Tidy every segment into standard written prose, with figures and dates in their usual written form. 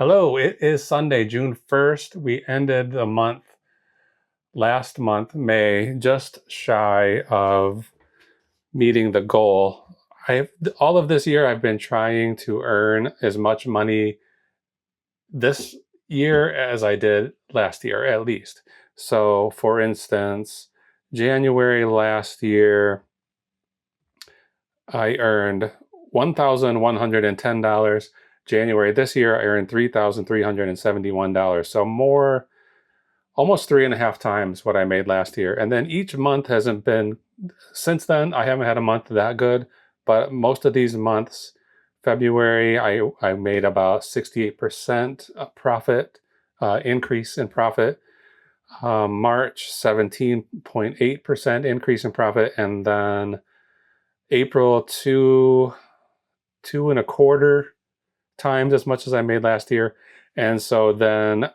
Hello, it is Sunday, June 1st. We ended the month last month, May, just shy of meeting the goal. All of this year I've been trying to earn as much money this year as I did last year, at least. So, for instance, January last year, I earned $1,110. January this year, I earned $3,371. So more, almost 3.5 times what I made last year. And then each month hasn't been, since then, I haven't had a month that good. But most of these months, February, I made about 68% profit, increase in profit. March, 17.8% increase in profit. And then April, 2.25 times as much as I made last year. And so then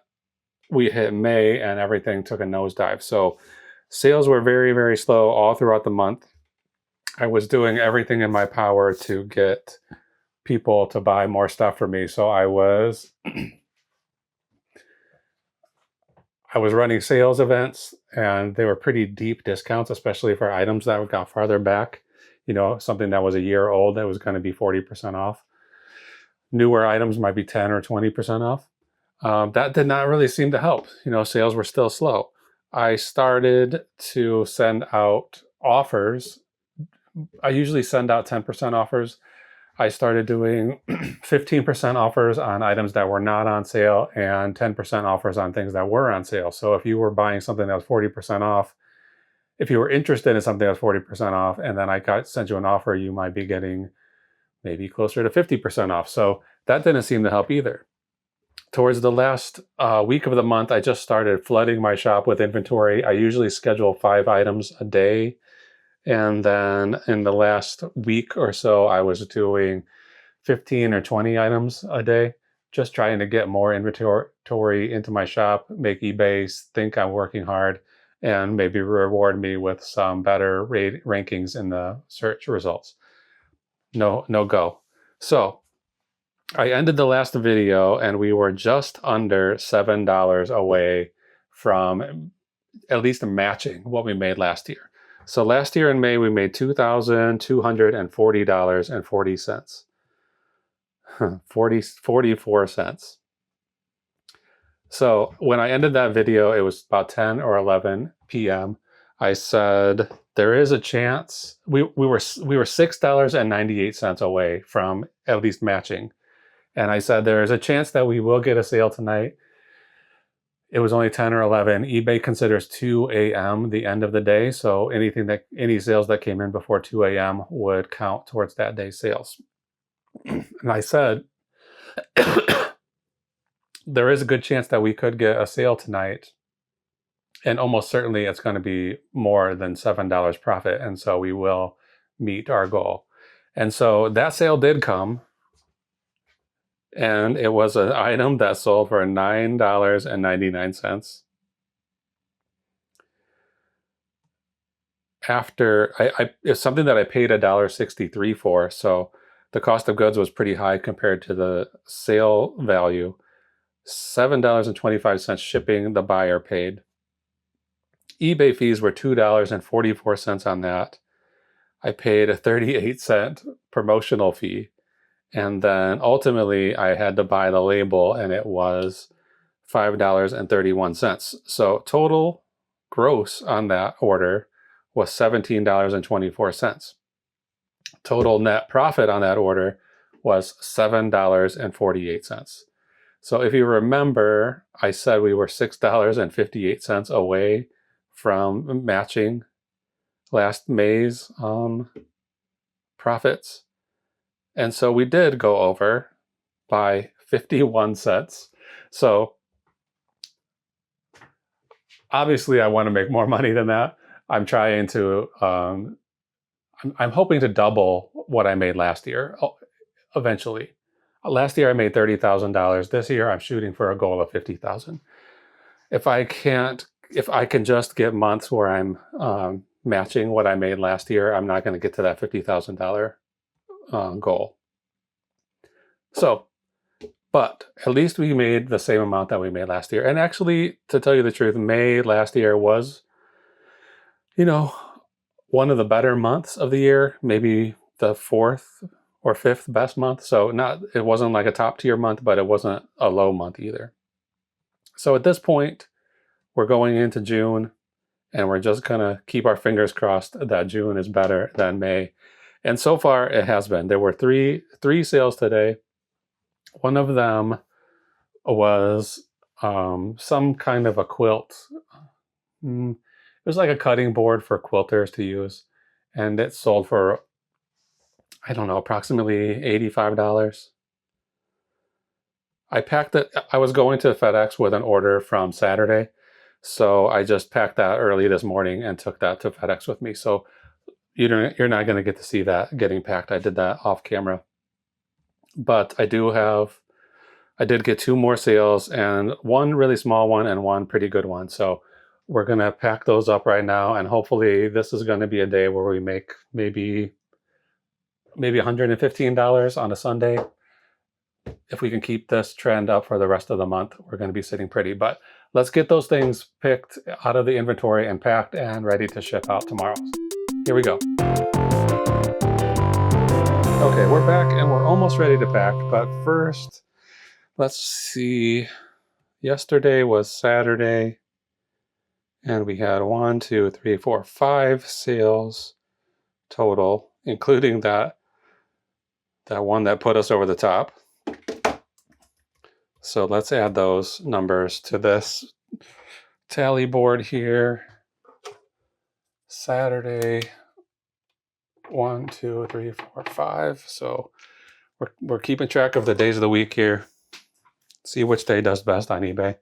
we hit May and everything took a nosedive. So sales were very, very slow all throughout the month. I was doing everything in my power to get people to buy more stuff for me. So I was running sales events, and they were pretty deep discounts, especially for items that got farther back. You know, something that was a year old that was going to be 40% off. Newer items might be 10 or 20% off. That did not really seem to help. You know, sales were still slow. I started to send out offers. I usually send out 10% offers. I started doing 15% offers on items that were not on sale and 10% offers on things that were on sale. So if you were buying something that was 40% off, if you were interested in something that was 40% off, and then sent you an offer, you might be getting maybe closer to 50% off. So that didn't seem to help either. Towards the last week of the month, I just started flooding my shop with inventory. I usually schedule 5 items a day. And then in the last week or so, I was doing 15 or 20 items a day, just trying to get more inventory into my shop, make eBay think I'm working hard, and maybe reward me with some better rankings in the search results. No go. So I ended the last video and we were just under $7 away from at least matching what we made last year. So last year in May, we made $2,240.40. 44 cents. So when I ended that video, it was about 10 or 11 p.m. I said, there is a chance we were $6.98 away from at least matching. And I said, there is a chance that we will get a sale tonight. It was only 10 or 11. eBay considers 2 a.m. the end of the day. So any sales that came in before 2 a.m. would count towards that day's sales. And I said, there is a good chance that we could get a sale tonight. And almost certainly it's going to be more than $7 profit. And so we will meet our goal. And so that sale did come. And it was an item that sold for $9.99. It's something that I paid $1.63 for. So the cost of goods was pretty high compared to the sale value. $7.25 shipping the buyer paid. eBay fees were $2.44 on that. I paid a 38-cent promotional fee. And then ultimately I had to buy the label and it was $5.31. So total gross on that order was $17.24. Total net profit on that order was $7.48. So if you remember, I said we were $6.58 away from matching last May's profits. And so we did go over by 51 cents. So obviously I want to make more money than that. I'm trying to, I'm hoping to double what I made last year eventually. Last year I made $30,000. This year I'm shooting for a goal of $50,000. If I can just get months where I'm matching what I made last year, I'm not going to get to that $50,000 goal. So But at least we made the same amount that we made last year. And actually, to tell you the truth, May last year was, you know, one of the better months of the year, maybe the fourth or fifth best month. So it wasn't like a top tier month, but it wasn't a low month either. So at this point, we're going into June, and we're just gonna keep our fingers crossed that June is better than May. And so far it has been. There were three sales today. One of them was some kind of a quilt. It was like a cutting board for quilters to use, and it sold for, I don't know, approximately $85. I packed it. I was going to FedEx with an order from Saturday, so I just packed that early this morning and took that to FedEx with me. So you're not going to get to see that getting packed. I did that off camera, but I did get 2 more sales, and one really small one and one pretty good one. So we're going to pack those up right now, and hopefully this is going to be a day where we make maybe $115 on a Sunday. If we can keep this trend up for the rest of the month, we're going to be sitting pretty. But let's get those things picked out of the inventory and packed and ready to ship out tomorrow. Here we go. Okay, we're back and we're almost ready to pack, but first, let's see. Yesterday was Saturday, and we had 1, 2, 3, 4, 5 sales total, including that one that put us over the top. So let's add those numbers to this tally board here. Saturday, 1, 2, 3, 4, 5. So we're keeping track of the days of the week here. See which day does best on eBay.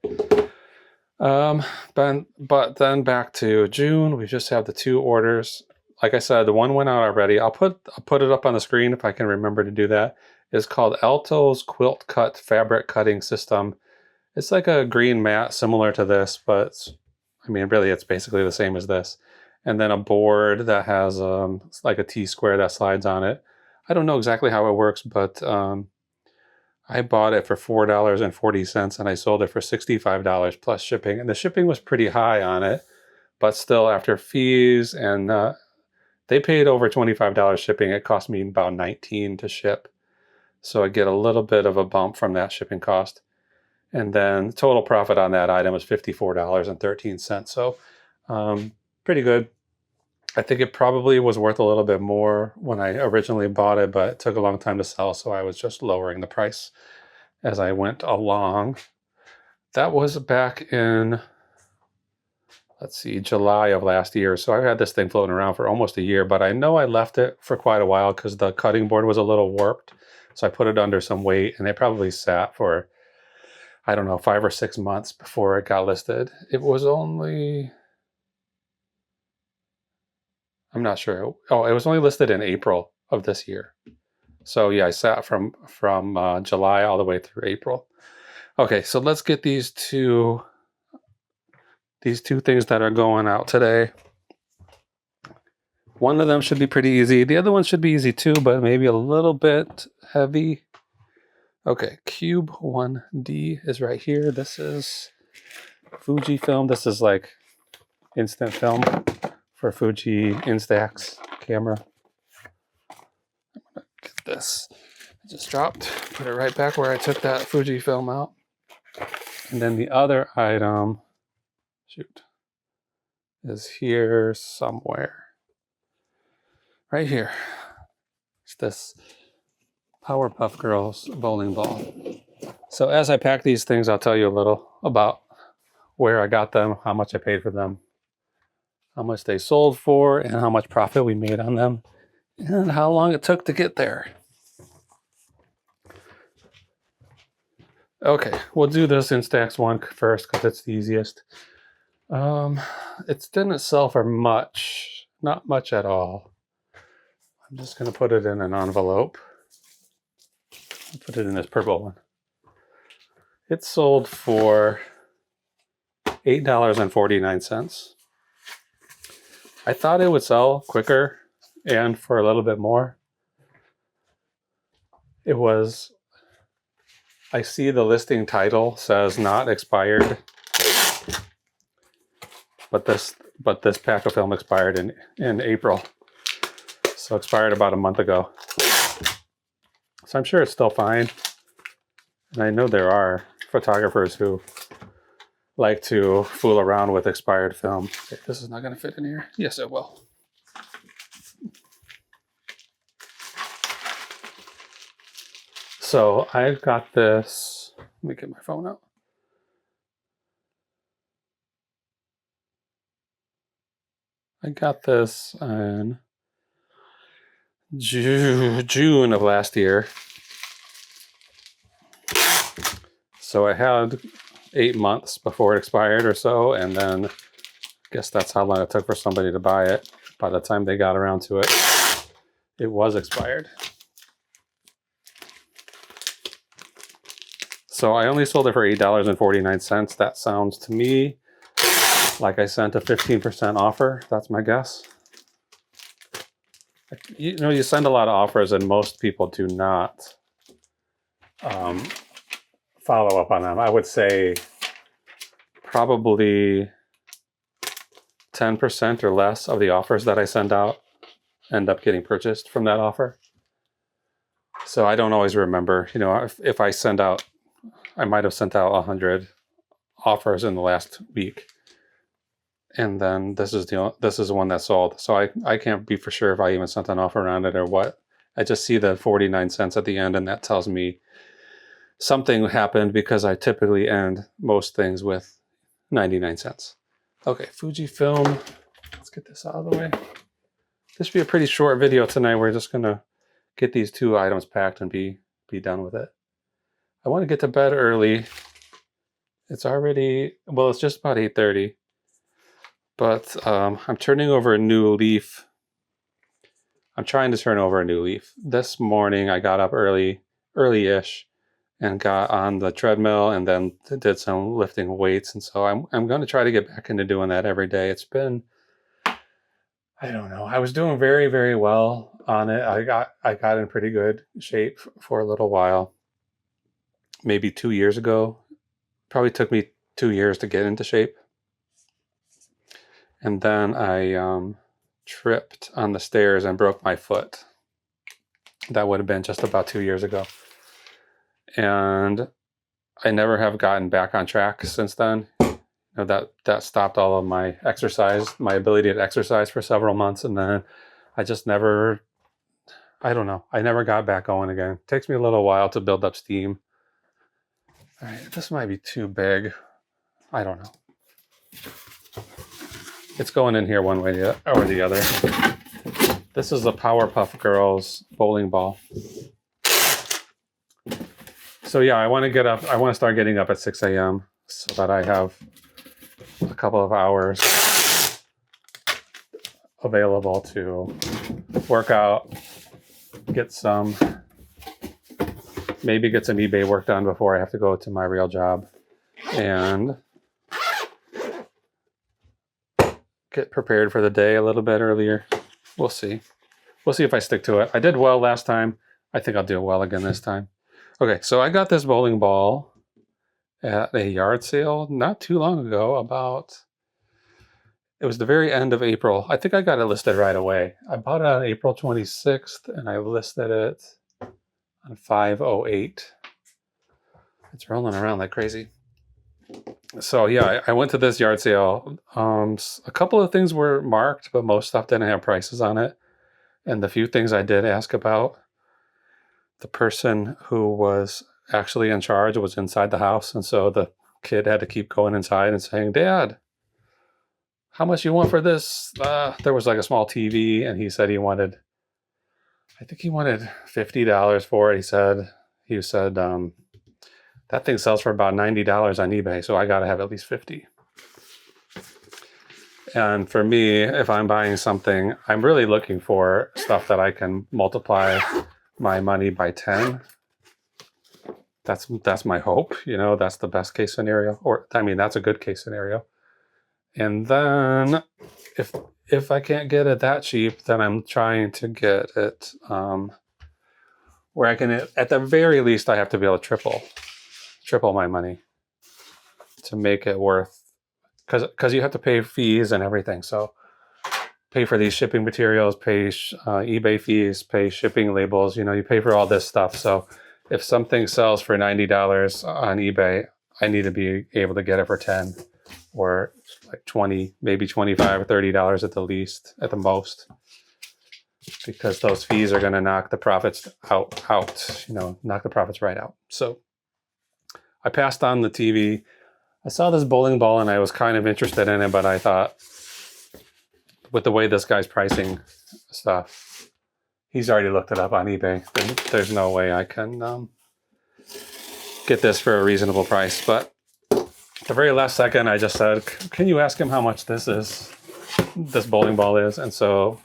But then back to June, we just have the 2 orders. Like I said, the one went out already. I'll put it up on the screen if I can remember to do that. It's called Alto's Quilt Cut Fabric Cutting System. It's like a green mat similar to this, but I mean, really, it's basically the same as this. And then a board that has like a T-square that slides on it. I don't know exactly how it works, but I bought it for $4.40 and I sold it for $65 plus shipping. And the shipping was pretty high on it, but still after fees and they paid over $25 shipping. It cost me about $19 to ship. So I get a little bit of a bump from that shipping cost. And then total profit on that item was $54.13. So pretty good. I think it probably was worth a little bit more when I originally bought it, but it took a long time to sell, so I was just lowering the price as I went along. That was back in, let's see, July of last year. So I've had this thing floating around for almost a year, but I know I left it for quite a while because the cutting board was a little warped. So I put it under some weight, and it probably sat for, I don't know, 5 or 6 months before it got listed. It was only, I'm not sure. Oh, it was only listed in April of this year. So yeah, I sat from July all the way through April. Okay, so let's get these two things that are going out today. One of them should be pretty easy. The other one should be easy too, but maybe a little bit heavy. Okay, Cube 1D is right here. This is Fujifilm. This is like instant film for Fuji Instax camera. I'm gonna get this. I just dropped. Put it right back where I took that Fujifilm out. And then the other item, is here somewhere. Right here. It's this Powerpuff Girls Bowling Ball. So as I pack these things, I'll tell you a little about where I got them, how much I paid for them, how much they sold for, and how much profit we made on them, and how long it took to get there. Okay, we'll do this Instax one first because it's the easiest. It didn't sell for much, not much at all. I'm just going to put it in an envelope. I'll put it in this purple one. It sold for $8.49. I thought it would sell quicker and for a little bit more. It was, I see the listing title says not expired, but this pack of film expired in April. So expired about a month ago. So I'm sure it's still fine. And I know there are photographers who like to fool around with expired film. Okay, this is not going to fit in here. Yes, it will. So I've got this. Let me get my phone out. I got this in June of last year. So I had 8 months before it expired or so, and then I guess that's how long it took for somebody to buy it. By the time they got around to it, it was expired. So I only sold it for $8.49. That sounds to me like I sent a 15% offer. That's my guess. You know, you send a lot of offers and most people do not follow up on them. I would say probably 10% or less of the offers that I send out end up getting purchased from that offer. So I don't always remember, you know, if I send out, I might have sent out 100 offers in the last week. And then this is the one that sold. So I can't be for sure if I even sent an offer around it or what. I just see the 49 cents at the end, and that tells me something happened because I typically end most things with 99 cents. Okay, Fujifilm. Let's get this out of the way. This should be a pretty short video tonight. We're just gonna get these 2 items packed and be done with it. I want to get to bed early. It's already, well, it's just about 8:30. But I'm turning over a new leaf. I'm trying to turn over a new leaf. This morning I got up early-ish, and got on the treadmill and then did some lifting weights. And so I'm going to try to get back into doing that every day. It's been, I don't know. I was doing very, very well on it. I got in pretty good shape for a little while. Maybe 2 years ago. Probably took me 2 years to get into shape. And then I tripped on the stairs and broke my foot. That would have been just about 2 years ago. And I never have gotten back on track since then. You know, that stopped all of my exercise, my ability to exercise for several months. And then I just never, I don't know. I never got back going again. It takes me a little while to build up steam. All right, this might be too big. I don't know. It's going in here one way or the other. This is the Powerpuff Girls Bowling Ball. So yeah, I want to get up. I want to start getting up at 6 a.m. so that I have a couple of hours available to work out, maybe get some eBay work done before I have to go to my real job, and get prepared for the day a little bit earlier. We'll see. We'll see if I stick to it. I did well last time. I think I'll do well again this time. Okay, so I got this bowling ball at a yard sale not too long ago. It was the very end of April. I think I got it listed right away. I bought it on April 26th and I listed it on 5/08. It's rolling around like crazy. So yeah, I went to this yard sale. A couple of things were marked, but most stuff didn't have prices on it. And the few things I did ask about, the person who was actually in charge was inside the house. And so the kid had to keep going inside and saying, "Dad, how much you want for this?" There was like a small TV, and he said I think he wanted $50 for it. He said, that thing sells for about $90 on eBay, so I got to have at least 50. And for me, if I'm buying something, I'm really looking for stuff that I can multiply my money by 10. That's my hope. You know, that's the best case scenario. Or, I mean, that's a good case scenario. And then if I can't get it that cheap, then I'm trying to get it where I can, at the very least, I have to be able to triple. triple my money to make it worth, because you have to pay fees and everything. So pay for these shipping materials, pay eBay fees, pay shipping labels, you pay for all this stuff. So if something sells for $90 on eBay, I need to be able to get it for 10 or like 20, maybe 25 or $30 at the least, at the most, because those fees are going to knock the profits out, knock the profits right out. So I passed on the TV. I saw this bowling ball and I was kind of interested in it, but I thought, with the way this guy's pricing stuff, he's already looked it up on eBay. There's no way I can get this for a reasonable price. But at the very last second, I just said, can you ask him how much this bowling ball is? And so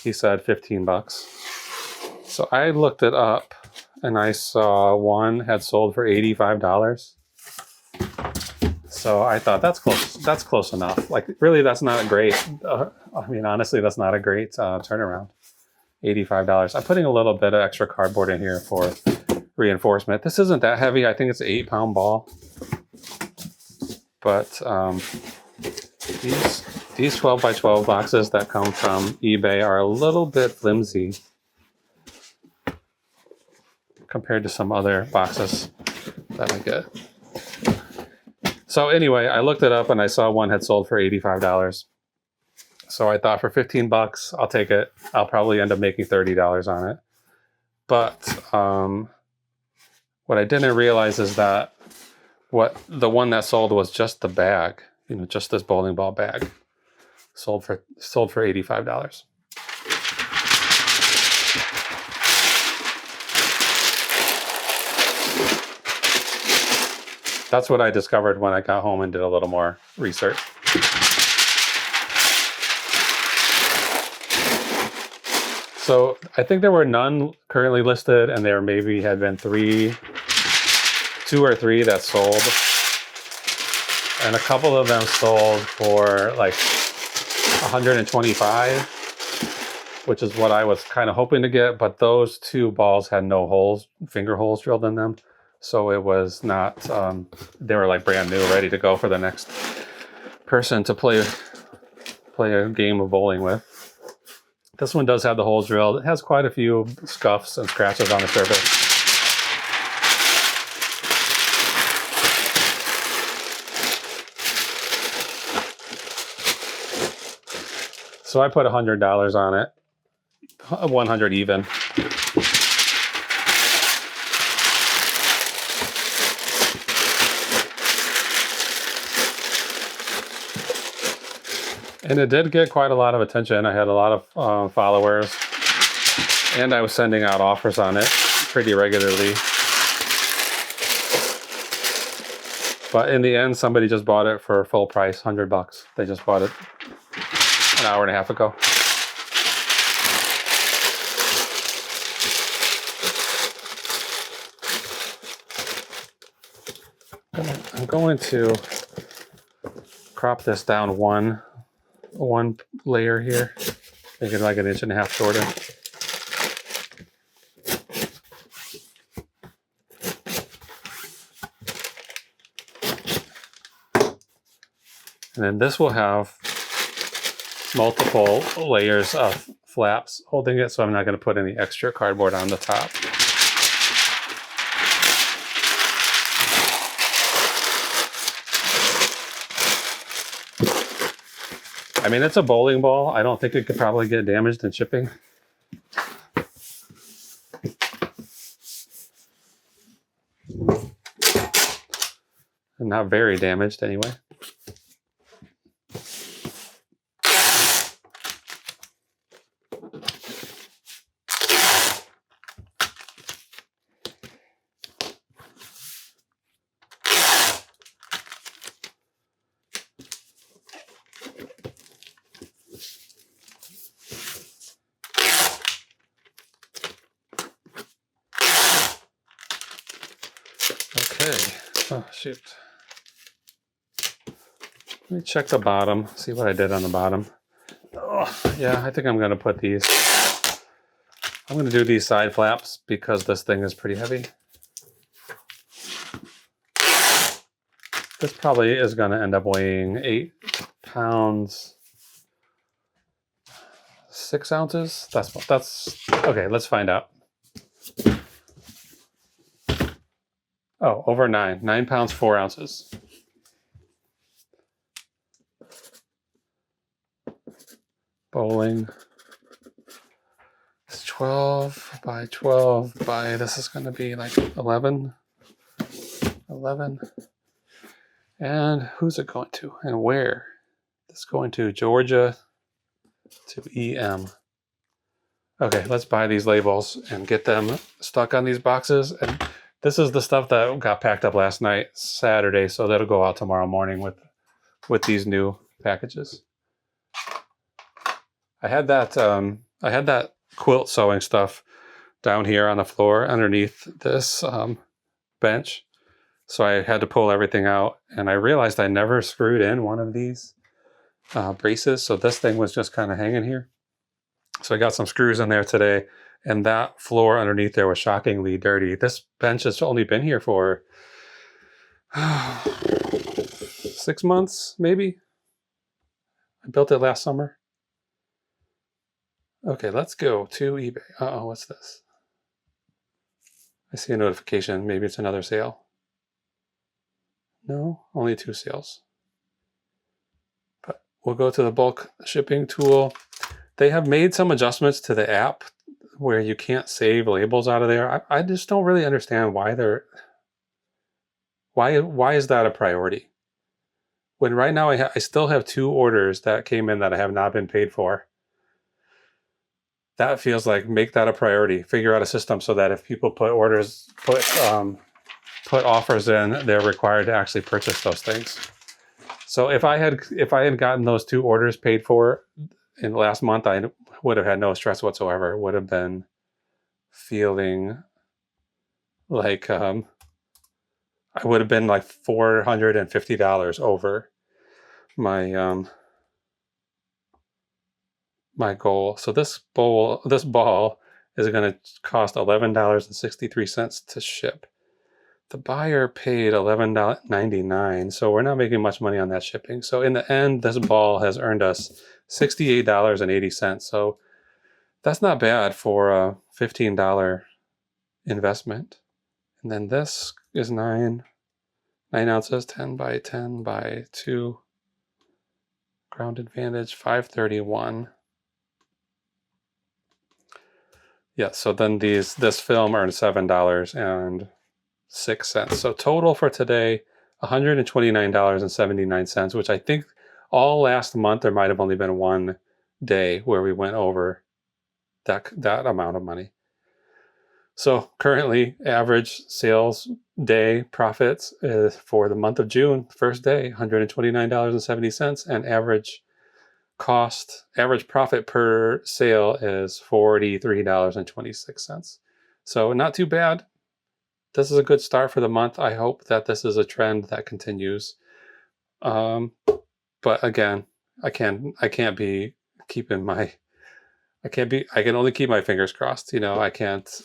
he said $15. So I looked it up and I saw one had sold for $85. So I thought that's close enough. Like, really, that's not great. Honestly, that's not a great turnaround. $85. I'm putting a little bit of extra cardboard in here for reinforcement. This isn't that heavy. I think it's an 8-pound ball. But these 12 by 12 boxes that come from eBay are a little bit flimsy compared to some other boxes that I get. So anyway, I looked it up and I saw one had sold for $85. So I thought, for $15, I'll take it. I'll probably end up making $30 on it. But what I didn't realize is that the one that sold was just the bag, just this bowling ball bag, sold for $85. That's what I discovered when I got home and did a little more research. So I think there were none currently listed, and there maybe had been 2 or 3 that sold. And a couple of them sold for like $125, which is what I was kind of hoping to get. But those 2 balls had no holes, finger holes drilled in them. So it was not, they were like brand new, ready to go for the next person to play a game of bowling with. This one does have the holes drilled. It has quite a few scuffs and scratches on the surface. So I put $100 on it, 100 even. And it did get quite a lot of attention. I had a lot of followers, and I was sending out offers on it pretty regularly. But in the end, somebody just bought it for full price, $100. They just bought it an hour and a half ago. I'm going to crop this down one layer here, make it like 1.5 inches shorter. And then this will have multiple layers of flaps holding it, so I'm not going to put any extra cardboard on the top. I mean, it's a bowling ball. I don't think it could probably get damaged in shipping. And not very damaged anyway. Okay. Oh, shoot. Let me check the bottom, see what I did on the bottom. Oh, yeah, I think I'm going to put these. I'm going to do these side flaps because this thing is pretty heavy. This probably is going to end up weighing 8 pounds, 6 ounces. That's okay. Let's find out. Oh, over 9 pounds, 4 ounces. Bowling. It's 12 by 12 by, this is going to be like 11. And who's it going to and where? It's going to Georgia to EM. Okay, let's buy these labels and get them stuck on these boxes. And this is the stuff that got packed up last night, Saturday, so that'll go out tomorrow morning with these new packages. I had that quilt sewing stuff down here on the floor underneath this bench. So I had to pull everything out, and I realized I never screwed in one of these braces. So this thing was just kind of hanging here. So I got some screws in there today, and that floor underneath there was shockingly dirty. This bench has only been here for 6 months, maybe. I built it last summer. Okay, let's go to eBay. Uh-oh, what's this? I see a notification. Maybe it's another sale. No, only 2 sales. But we'll go to the bulk shipping tool. They have made some adjustments to the app where you can't save labels out of there. I just don't really understand why why is that a priority? When right now I still have 2 orders that came in that I have not been paid for. That feels like, make that a priority. Figure out a system so that if people put offers in, they're required to actually purchase those things. So if I had gotten those 2 orders paid for in the last month, I would have had no stress whatsoever. It would have been feeling like I would have been like $450 over my my goal. So this ball is going to cost $11.63 to ship. The buyer paid $11.99, so we're not making much money on that shipping. So in the end, this ball has earned us $68.80. So that's not bad for a $15 investment. And then this is 9 ounces, 10 by 10 by 2. Ground advantage, 531. Yeah, so then this film earned $7.06. So total for today, $129.79, which I think all last month there might have only been one day where we went over that amount of money. So currently, average sales day profits is for the month of June, first day, $129.70, and average profit per sale is $43.26. So not too bad. This is a good start for the month. I hope that this is a trend that continues. But again, I can only keep my fingers crossed. You know, I can't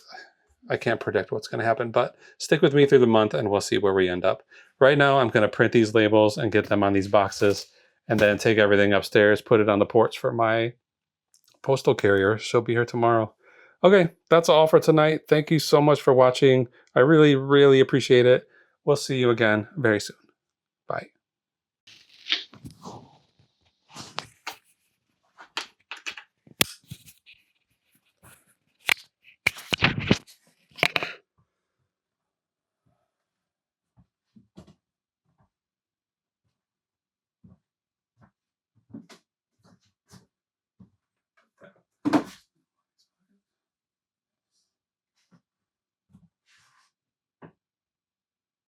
predict what's going to happen, but stick with me through the month and we'll see where we end up. Right now, I'm going to print these labels and get them on these boxes and then take everything upstairs, put it on the porch for my postal carrier. She'll be here tomorrow. Okay, that's all for tonight. Thank you so much for watching. I really, really appreciate it. We'll see you again very soon. Bye.